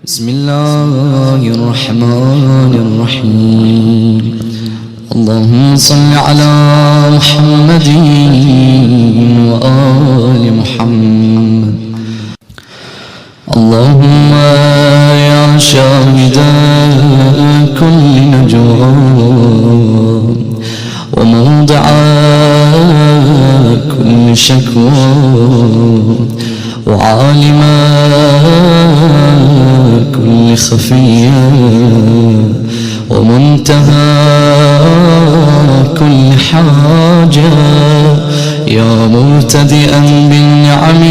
بسم الله الرحمن الرحيم. اللهم صل على محمد وآل محمد. اللهم يا شاهد كل نجوى وموضع كل شكوى وعالم كل خفية ومنتهى كل حاجة، يا مبتدئا بالنعم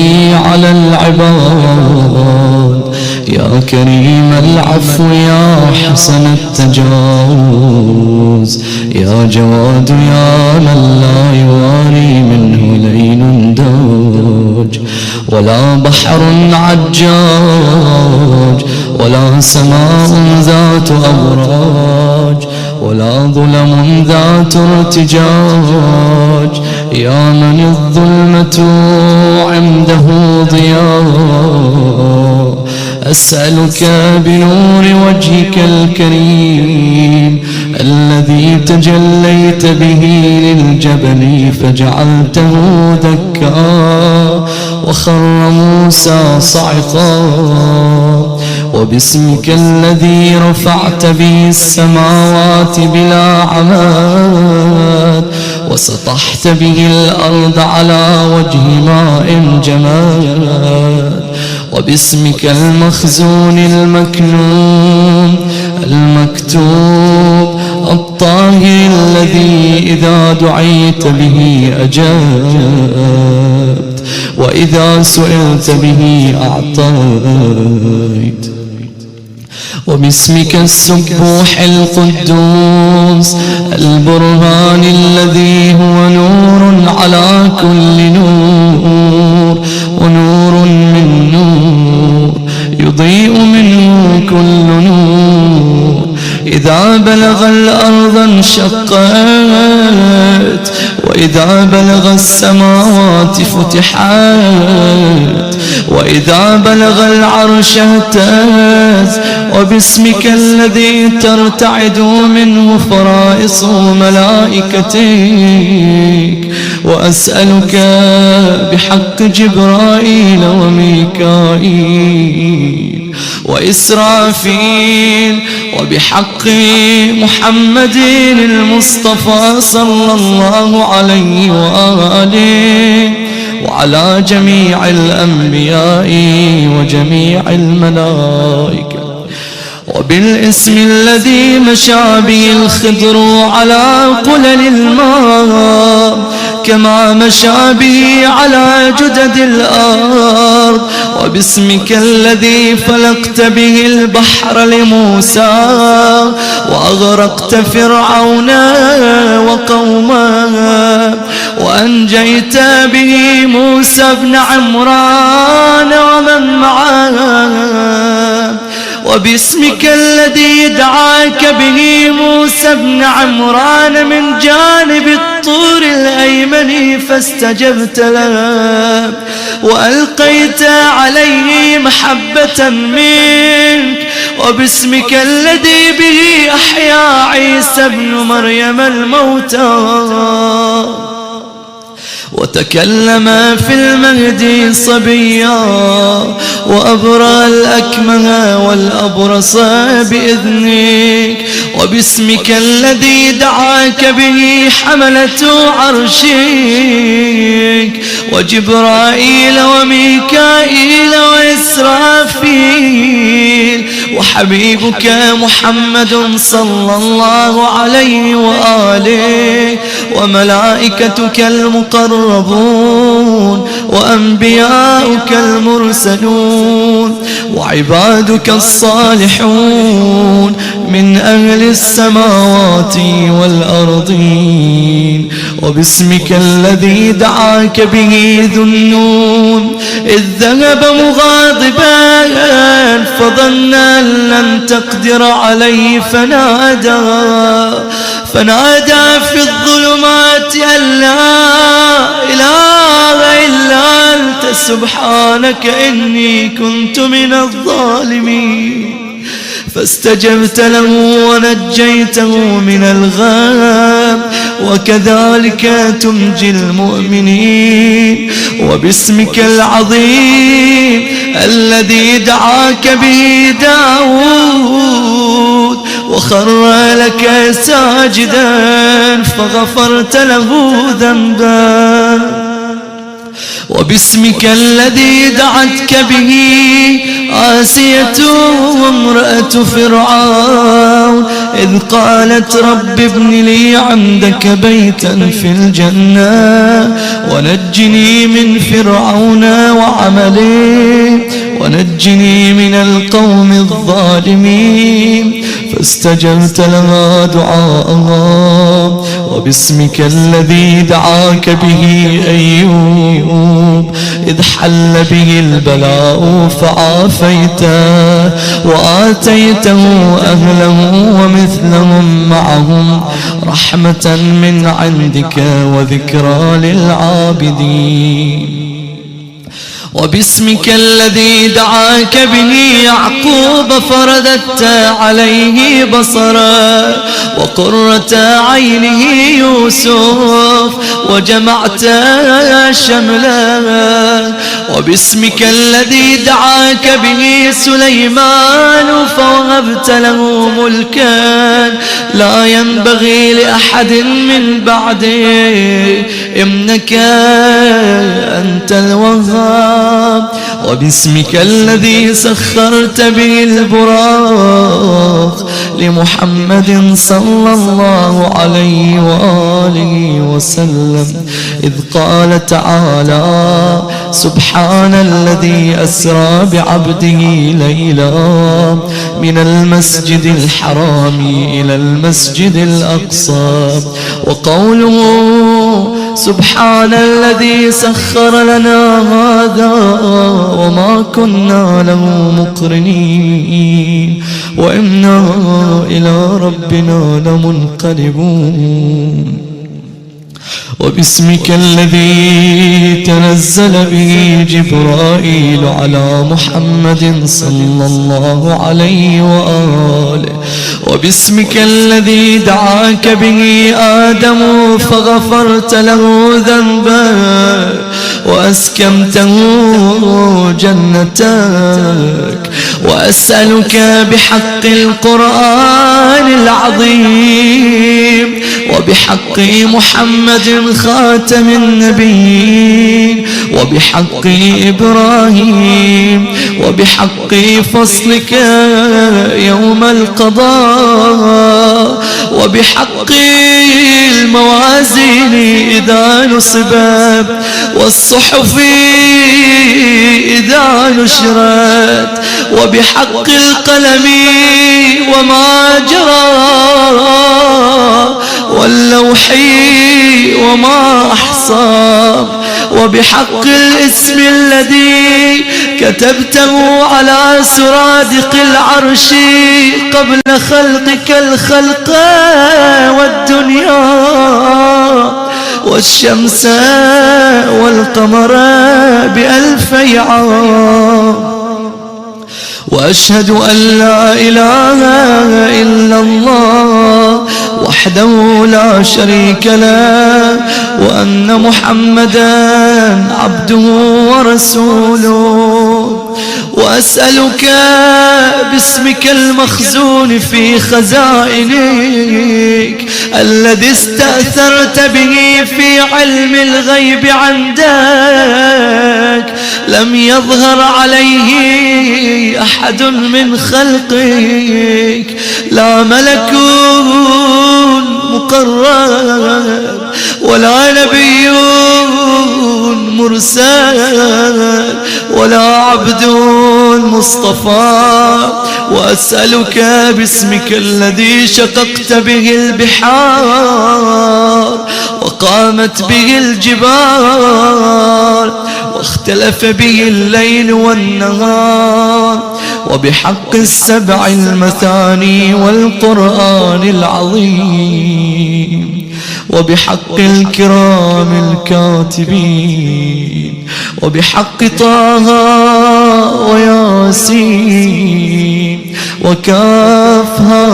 على العباد، يا كريم العفو يا حسن التجاوز، يا جواد يا من لا يواري منه ليل داج ولا بحر عجاج ولا سماء ذات أبراج ولا ظلم ذات ارتجاج، يا من الظلمة عنده ضياء، أسألك بنور وجهك الكريم الذي تجليت به للجبل فجعلته دكا وخر موسى صعقا، وباسمك الذي رفعت به السماوات بلا عماد وسطحت به الأرض على وجه ماء جماد، وباسمك المخزون المكنون المكتوب الطاهر الذي إذا دعيت به أجبت وإذا سئلت به أعطيت، وباسمك السبوح القدوس البرهان الذي هو نور على كل نور ونور من نور يضيء منه كل نور، إذا بلغ الأرض انشقت وإذا بلغ السماوات فتحت وإذا بلغ العرش اهتز، وباسمك الذي ترتعد منه فرائص ملائكتك، وأسألك بحق جبرائيل وميكائيل وإسرافيل وبحق محمد المصطفى صلى الله عليه وآله وعلى جميع الأنبياء وجميع الملائكة، وبالاسم الذي مشى به الخضر على قلل الماء كما مشى به على جدد الأرض، وباسمك الذي فلقت به البحر لموسى وأغرقت فرعون وقومه وأنجيت به موسى بن عمران ومن معه، وباسمك الذي دعاك به موسى بن عمران من جانب الطور الأيمن فاستجبت له وألقيت عليه محبة منك، وباسمك الذي به أحيا عيسى بن مريم الموتى وتكلم في المهد صبيا وأبرأ الأكمه والأبرص بإذنك، وباسمك الذي دعاك به حملة عرشك وجبرائيل وميكائيل وإسرافيل وحبيبك محمد صلى الله عليه وآله وملائكتك المقربون وأنبياؤك المرسلون وعبادك الصالحون من أهل السماوات والأرضين، وباسمك الذي دعاك به ذو النون إذ ذهب مغاضبا فظن أن لن تقدر عليه فنادى في الظلمات أن لا إله إلا أنت سبحانك إني كنت من الظالمين فاستجبت له ونجيته من الغم وكذلك تنجي المؤمنين وباسمك العظيم الذي دعاك به داود وخر لك ساجدا فغفرت له ذنبا وباسمك الذي دعتك به آسية وامرأة فرعون إذ قالت رب ابن لي عندك بيتا في الجنة ونجني من فرعون وعمله ونجني من القوم الظالمين فاستجبت لها دعاءها وباسمك الذي دعاك به أيوب إذ حل به البلاء فعافيته وآتيته أهله ومثلهم معهم رحمة من عندك وذكرى للعابدين وباسمك الذي دعاك به يعقوب فرددت عليه بصرا وقرة عينه يوسف وجمعت شملا وباسمك الذي دعاك به سليمان فوهبت له ملكا لا ينبغي لأحد من بعده إنك أنت الوهاب وباسمك الذي سخرت به البراق لمحمد صلى الله عليه وآله وسلم إذ قال تعالى سبحان الذي أسرى بعبده ليلا من المسجد الحرام إلى المسجد الأقصى وقوله سبحان الذي سخر لنا هذا وما كنا له مقرنين وإنا إلى ربنا لمنقلبون وباسمك الذي تنزل به جبرائيل على محمد صلى الله عليه وآله وباسمك الذي دعاك به آدم فغفرت له ذنبا وأسكنته جنتك وأسألك بحق القرآن العظيم وبحق محمد خاتم النبيين وبحق إبراهيم وبحق فصلك يوم القضاء وبحق الموازين إذا نصبت والصحف إذا نشرت وبحق القلم وما جرى واللوح وما أحصى وبحق الاسم الذي كتبته على سرادق العرش قبل خلقك الخلق والدنيا والشمس والقمر ب1000 عام وأشهد أن لا إله إلا الله وحده لا شريك له وأن محمدا عبده ورسوله وأسألك باسمك المخزون في خزائنك الذي استأثرت به في علم الغيب عندك لم يظهر عليه أحد من خلقك لا ملك مقرب ولا نبي مرسل ولا عبد مصطفى وأسألك باسمك الذي شققت به البحار وقامت به الجبال واختلف به الليل والنهار وبحق السبع المثاني والقرآن العظيم وبحق الكرام الكاتبين وبحق طه وياسين وكافها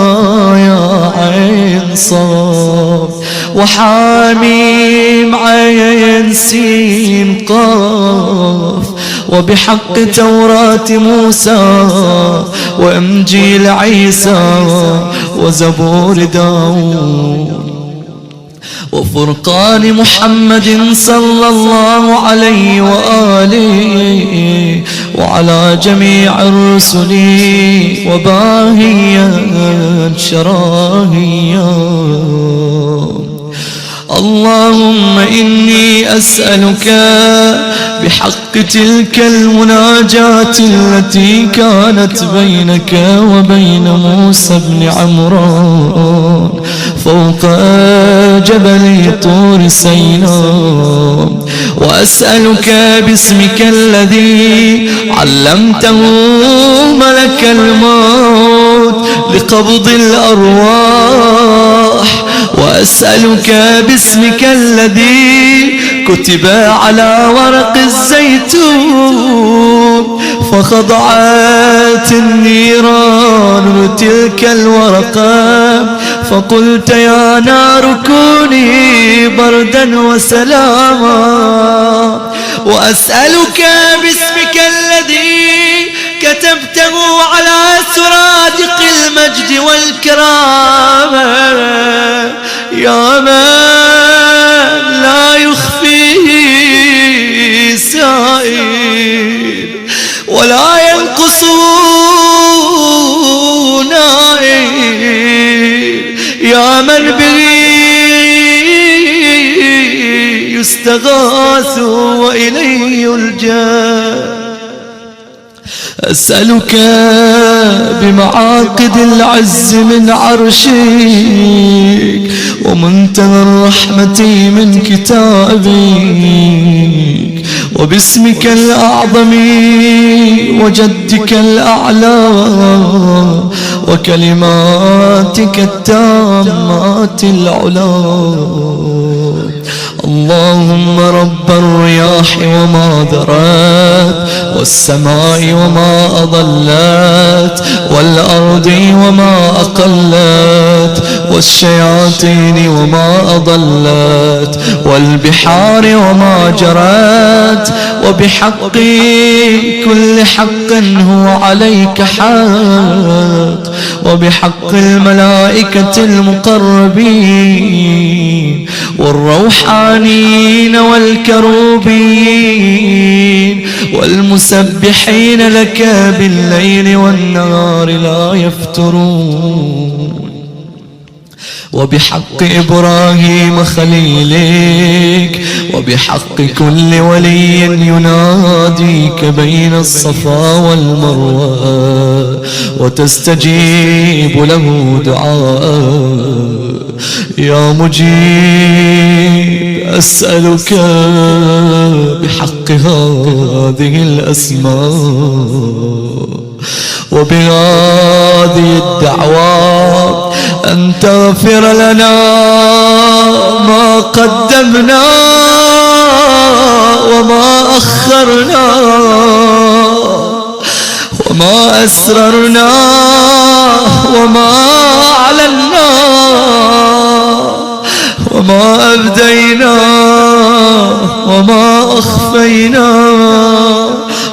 يا عين صاد وحاميم عين سين قاف وبحق توراة موسى وإنجيل عيسى وزبور داود وفرقان محمد صلى الله عليه وآله وعلى جميع الرسل وباهيا شراهيا. اللهم إني أسألك بحق تلك المناجاة التي كانت بينك وبين موسى بن عمران فوق جبل طور سيناء، وأسألك باسمك الذي علمته ملك الموت لقبض الأرواح، وأسألك باسمك الذي كتب على ورق الزيتون فخضعت النيران بتلك الورقة فقلت يا نار كوني بردا وسلاما، وأسألك باسمك الذي كتبته على سرادق المجد والكرامة يا من لا يخفيه سائل ولا ينقص نائل، يا من به يستغاث وإليه يلجأ. أسألك بمعاقد العز من عرشك ومنتهى الرحمة من كتابك وباسمك الأعظم وجدك الأعلى وكلماتك التامات العلا. اللهم رب الرياح وما ذرات والسماء وما أضلت والأرض وما أقلت والشياطين وما أضلت والبحار وما جرت، وبحق كل حق هو عليك حق، وبحق الملائكة المقربين والروحانين والكروبين والمسبحين لك بالليل والنهار لا يفترون، وبحق إبراهيم خليلك وبحق كل ولي يناديك بين الصفا والمروة وتستجيب له دعاء. يا مجيب أسألك بحق هذه الأسماء وبهذه الدعوات أن تغفر لنا ما قدمنا وما أخرنا وما أسررنا وما أعلنا وما أبدينا وما أخفينا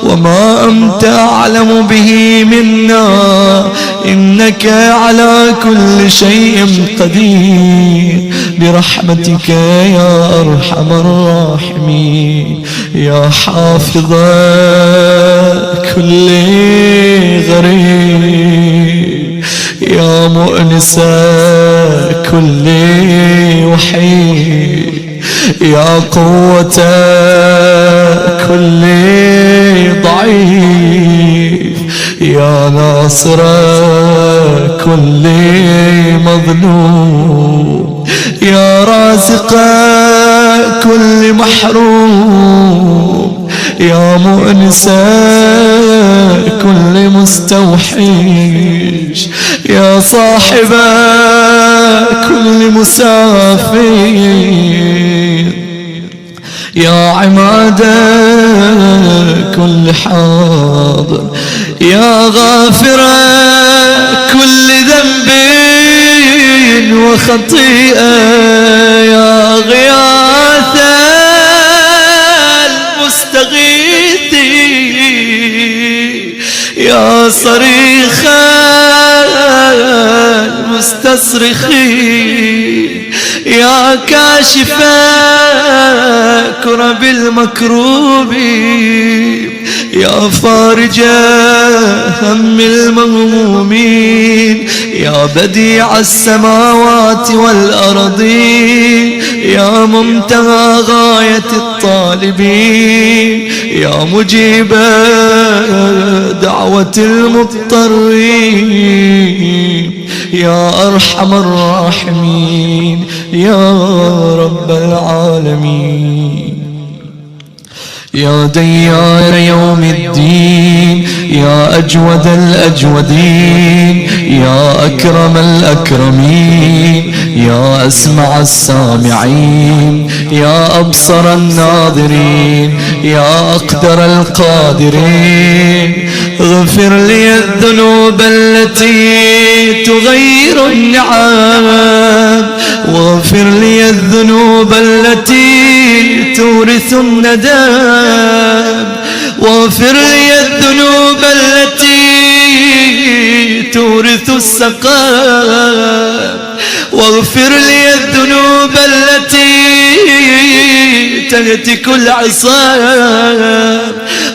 وما أنت أعلم به منا، إنك على كل شيء قدير برحمتك يا أرحم الراحمين. يا حافظ كل غريب، يا مؤنس كل وحيد، يا قوة كل ضعيف، يا ناصر كل مظلوم، يا رازق كل محروم، يا مؤنس كل مستوحش، يا صاحب كل مسافر، يا عماد كل حاضر، يا غافر كل ذنب وخطيئة، يا غياث المستغيث، يا صريخ المستصرخين، يا كاشف كرب المكروبين، يا فارج هم المهمومين، يا بديع السماوات والأرضين، يا منتهى غاية الطالبين، يا مجيب دعوة المضطرين، يا أرحم الراحمين، يا رب العالمين، يا ديار يوم الدين، يا أجود الأجودين، يا أكرم الأكرمين، يا أسمع السامعين، يا أبصر الناظرين، يا أقدر القادرين، اغفر لي الذنوب التي تغير النعم، واغفر لي الذنوب التي تورث الندم، واغفر لي الذنوب التي تورث السقام، واغفر لي الذنوب التي تهتك العصام،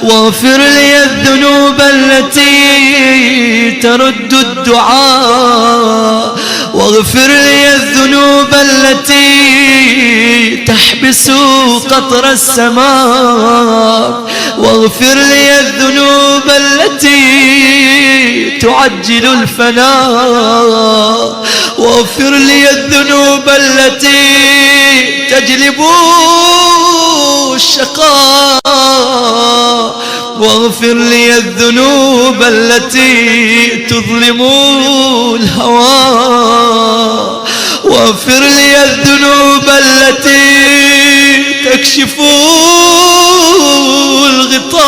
واغفر لي الذنوب التي ترد الدعاء، واغفر لي الذنوب التي تحبس قطر السماء، واغفر لي الذنوب التي تعجل الفناء، واغفر لي الذنوب التي تجلب الشقاء، واغفر لي الذنوب التي تظلم الهوى، واغفر لي الذنوب التي تكشف الغطاء،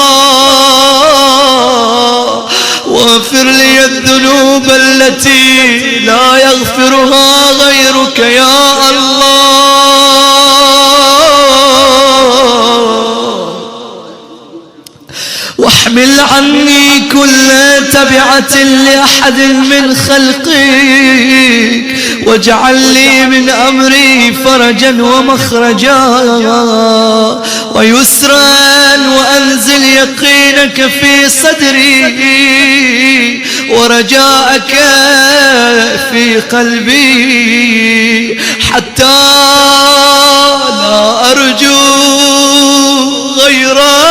واغفر لي الذنوب التي لا يغفرها غيرك يا الله، واحمل عني كل تبعة لأحد من خلقك، واجعل لي من أمري فرجا ومخرجا ويسرا، وأنزل يقينك في صدري ورجاءك في قلبي، حتى لا أرجو غيرك.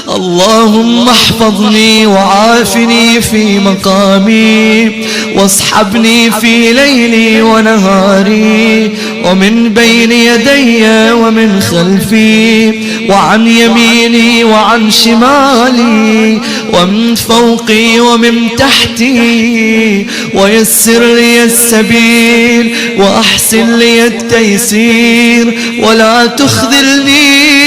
اللهم احفظني وعافني في مقامي، واصحبني في ليلي ونهاري، ومن بين يدي ومن خلفي، وعن يميني وعن شمالي، ومن فوقي ومن تحتي، ويسر لي السبيل وأحسن لي التيسير، ولا تخذلني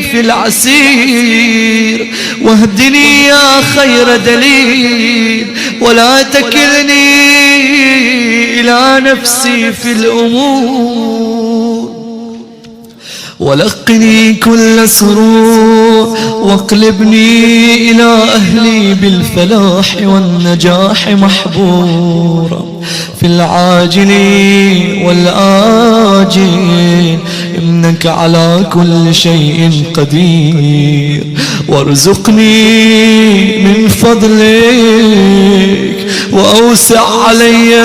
في العسير، واهدني يا خير دليل، ولا تكلني إلى نفسي في الأمور، ولقني كل سرور، واقلبني إلى أهلي بالفلاح والنجاح محبورا، في العاجل والآجل، إنك على كل شيء قدير، وارزقني من فضلك، وأوسع علي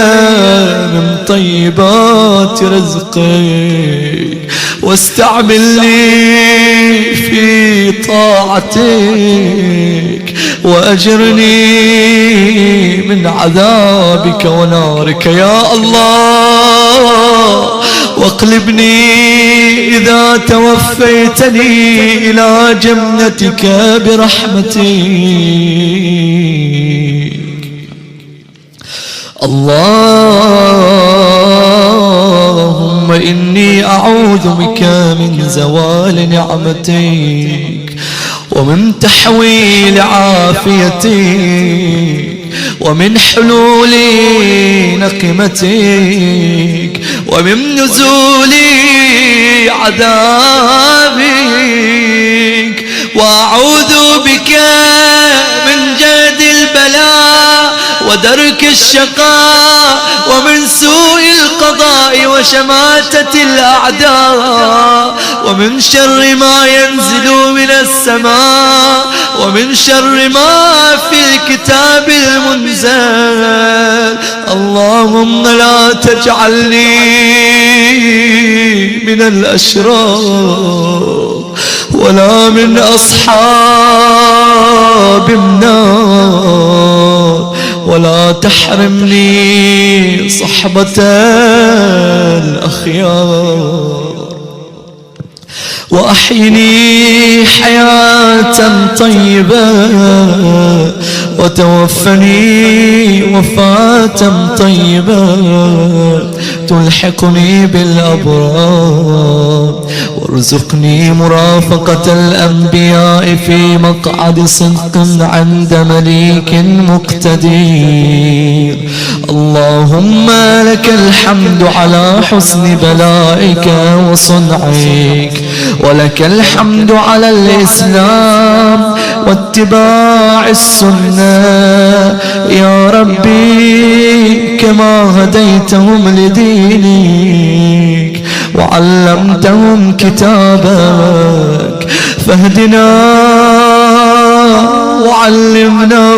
من طيبات رزقك، واستعملني في طاعتك، وأجرني من عذابك ونارك يا الله. واقلبني إذا توفيتني إلى جنتك برحمتك. اللهم إني أعوذ بك من زوال نعمتك ومن تحويل عافيتك ومن حلول نقمتك ومن نزول عذابك، وأعوذ بك من جهد البلاء ودرك الشقاء ومن سوء القضاء وشماتة الأعداء ومن شر ما ينزل من السماء ومن شر ما في الكتاب المنزل. اللهم لا تجعلني من الأشرار ولا من أصحاب النار، ولا تحرمني صحبة الأخيار، وأحيني حياة طيبة وتوفني وفاة طيبة تلحقني بالأبرار، وارزقني مرافقة الأنبياء في مقعد صدق عند مليك مقتدير. اللهم لك الحمد على حسن بلائك وصنعك، ولك الحمد على الإسلام واتباع السنة يا ربي، كما هديتهم لدينك وعلمتهم كتابك، فاهدنا وعلمنا،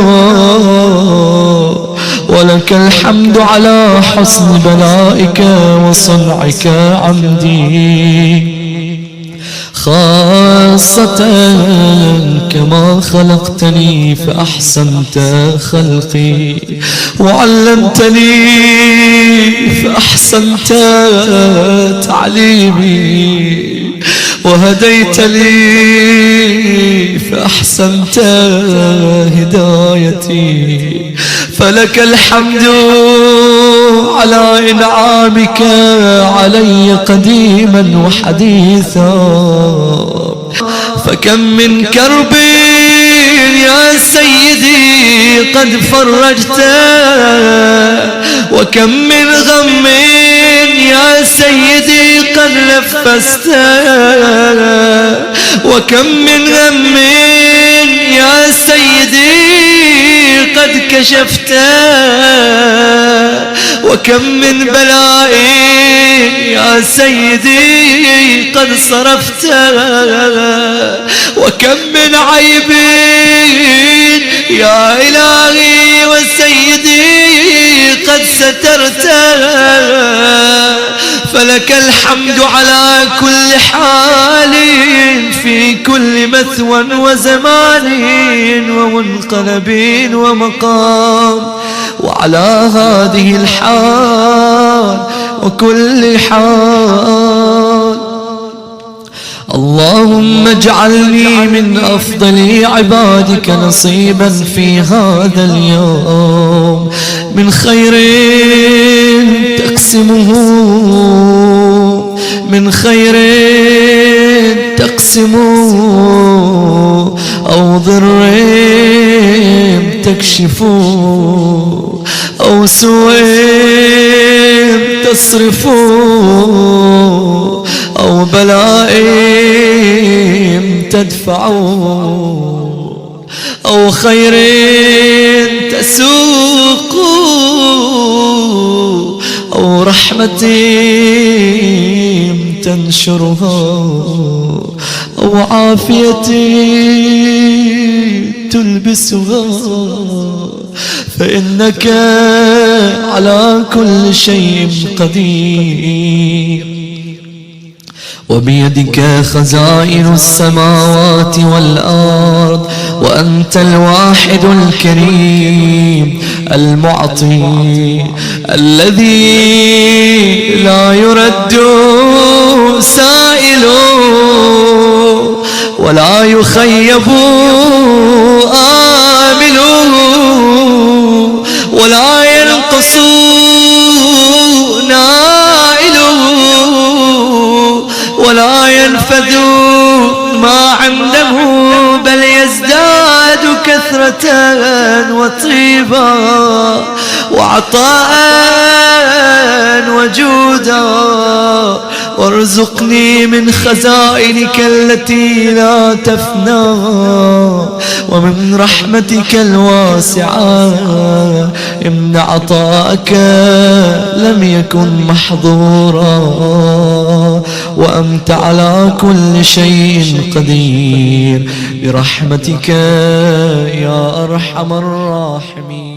ولك الحمد على حسن بلائك وصنعك عمدي، خاصة كما خلقتني فأحسنت خلقي، وعلمتني فأحسنت تعليمي، وهديت لي فأحسنت هدايتي، فلك الحمد على إنعامك علي قديما وحديثا. فكم من كرب يا سيدي قد فرجته، وكم من غم يا سيدي قد نفسته، وكم من غم يا سيدي قد كشفته، وكم من بلاء يا سيدي قد صرفته، وكم من عيب يا إلهي وسيدي قد سترته، فلك الحمد على كل حال في كل مثوى وزمان ومنقلب ومقام، وعلى هذه الحال وكل حال. اللهم اجعلني من أفضل عبادك نصيبا في هذا اليوم من خير تقسمه، من خير تقسمه، أو ضر تكشفه، أو سوء تصرفه، أو بلاء تدفعه، أو خير تسوق، أو رحمة تنشرها، أو عافية تلبسها، فإنك على كل شيء قدير. وبيدك خزائن السماوات والأرض، وأنت الواحد الكريم المعطي الذي لا يرد سائل ولا يخيب آمل ولا ينقص نائل ولا ينفذ ما عنده، بل يزداد كثرة وطيبا وعطاء وجودا. وارزقني من خزائنك التي لا تفنى، ومن رحمتك الواسعة إن عطاءك لم يكن محظورا، وأنت على كل شيء قدير، برحمتك يا أرحم الراحمين.